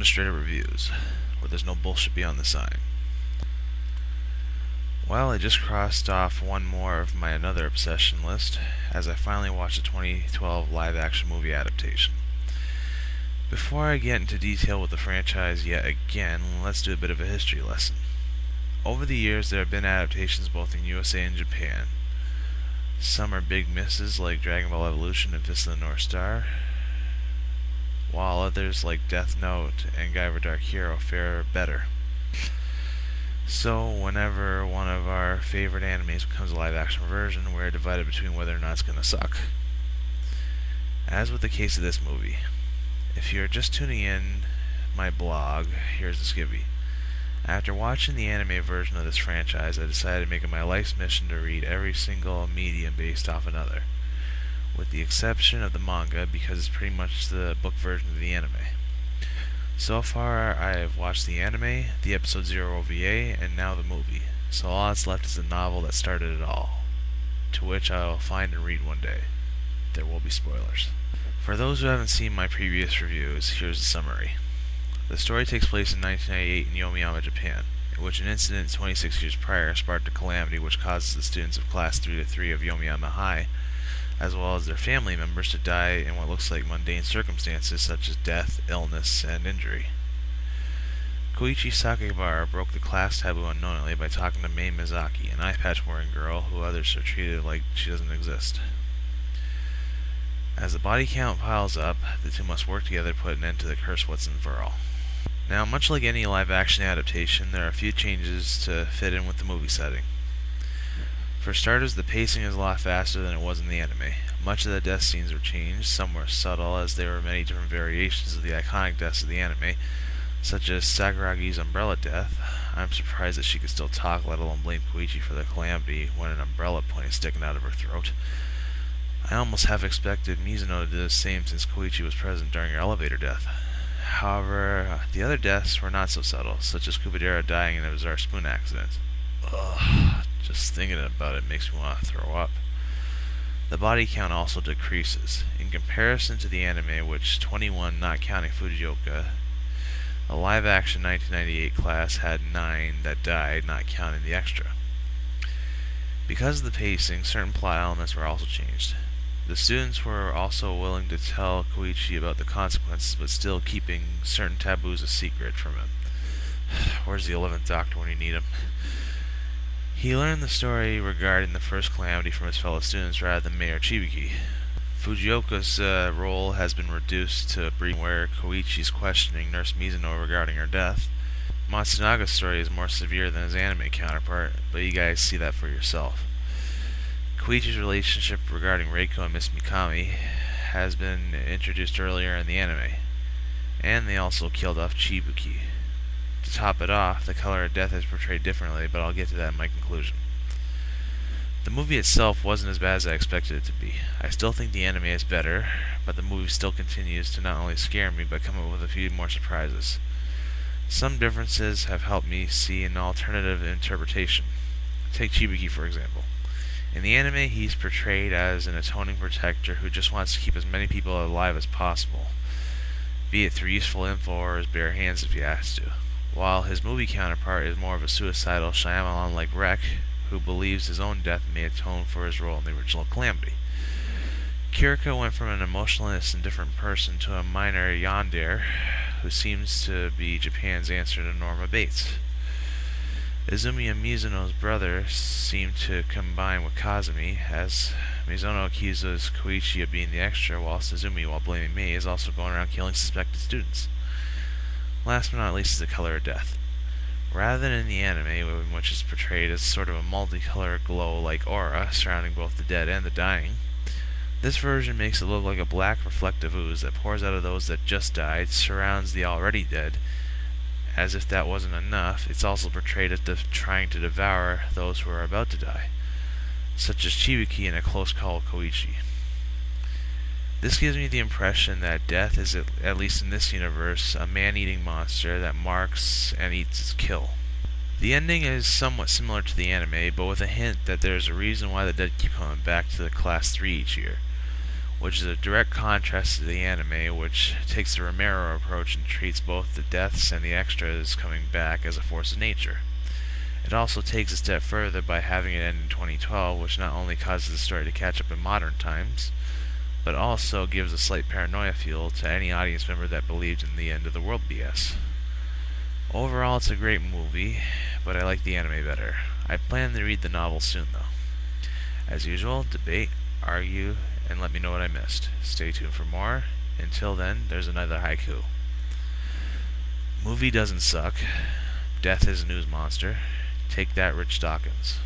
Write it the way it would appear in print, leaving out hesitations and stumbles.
straight up reviews, where there's no bullshit beyond the sign. Well, I just crossed off one more of my another obsession list, as I finally watched the 2012 live-action movie adaptation. Before I get into detail with the franchise yet again, let's do a bit of a history lesson. Over the years, there have been adaptations both in USA and Japan. Some are big misses, like Dragon Ball Evolution and Fist of the North Star, while others, like Death Note and Guyver Dark Hero, fare better. So, whenever one of our favorite animes becomes a live-action version, we're divided between whether or not it's going to suck. As with the case of this movie, if you're just tuning in my blog, here's the skivvy. After watching the anime version of this franchise, I decided to make it my life's mission to read every single medium based off another, with the exception of the manga because it's pretty much the book version of the anime. So far, I have watched the anime, the episode 0 OVA, and now the movie. So all that's left is the novel that started it all, to which I will find and read one day. There will be spoilers. For those who haven't seen my previous reviews, here's the summary. The story takes place in 1998 in Yokohama, Japan, in which an incident 26 years prior sparked a calamity which causes the students of Class 3-3 of Yokohama High, as well as their family members, to die in what looks like mundane circumstances such as death, illness, and injury. Koichi Sakibara broke the class taboo unknowingly by talking to Mei Mizaki, an eye patch-wearing girl who others are treated like she doesn't exist. As the body count piles up, the two must work together to put an end to the curse once and for all. Now, much like any live-action adaptation, there are a few changes to fit in with the movie setting. For starters, the pacing is a lot faster than it was in the anime. Much of the death scenes were changed, some were subtle as there were many different variations of the iconic deaths of the anime, such as Sakuragi's umbrella death. I'm surprised that she could still talk, let alone blame Koichi for the calamity when an umbrella point is sticking out of her throat. I almost half expected Mizuno to do the same since Koichi was present during her elevator death. However, the other deaths were not so subtle, such as Kubadera dying in a bizarre spoon accident. Ugh, just thinking about it makes me want to throw up. The body count also decreases. In comparison to the anime, which 21, not counting Fujioka, a live-action 1998 class had 9 that died, not counting the extra. Because of the pacing, certain plot elements were also changed. The students were also willing to tell Koichi about the consequences, but still keeping certain taboos a secret from him. Where's the 11th Doctor when you need him? He learned the story regarding the first calamity from his fellow students rather than Mayor Chibuki. Fujioka's role has been reduced to a brief where Koichi is questioning Nurse Mizuno regarding her death. Matsunaga's story is more severe than his anime counterpart, but you guys see that for yourself. Koichi's relationship regarding Reiko and Miss Mikami has been introduced earlier in the anime, and they also killed off Chibuki. To top it off, the color of death is portrayed differently, but I'll get to that in my conclusion. The movie itself wasn't as bad as I expected it to be. I still think the anime is better, but the movie still continues to not only scare me, but come up with a few more surprises. Some differences have helped me see an alternative interpretation. Take Chibuki, for example. In the anime, he's portrayed as an atoning protector who just wants to keep as many people alive as possible, be it through useful info or his bare hands if he has to, while his movie counterpart is more of a suicidal Shyamalan-like wreck who believes his own death may atone for his role in the original calamity. Kiriko went from an emotionless and different person to a minor yandere who seems to be Japan's answer to Norma Bates. Izumi and Mizuno's brother seem to combine with Kazumi, as Mizuno accuses Koichi of being the extra, whilst Izumi, while blaming Mei, is also going around killing suspected students. Last but not least is the color of death. Rather than in the anime, which is portrayed as sort of a multicolored glow-like aura surrounding both the dead and the dying, this version makes it look like a black reflective ooze that pours out of those that just died, surrounds the already dead. As if that wasn't enough, it's also portrayed as trying to devour those who are about to die, such as Chibuki in A Close Call with Koichi. This gives me the impression that death is, at least in this universe, a man-eating monster that marks and eats its kill. The ending is somewhat similar to the anime, but with a hint that there's a reason why the dead keep coming back to the Class 3 each year, which is a direct contrast to the anime, which takes the Romero approach and treats both the deaths and the extras coming back as a force of nature. It also takes a step further by having it end in 2012, which not only causes the story to catch up in modern times, but also gives a slight paranoia feel to any audience member that believed in the end of the world BS. Overall, it's a great movie, but I like the anime better. I plan to read the novel soon, though. As usual, debate, argue, and let me know what I missed. Stay tuned for more. Until then, there's another haiku. Movie doesn't suck. Death is a news monster. Take that, Rich Dawkins.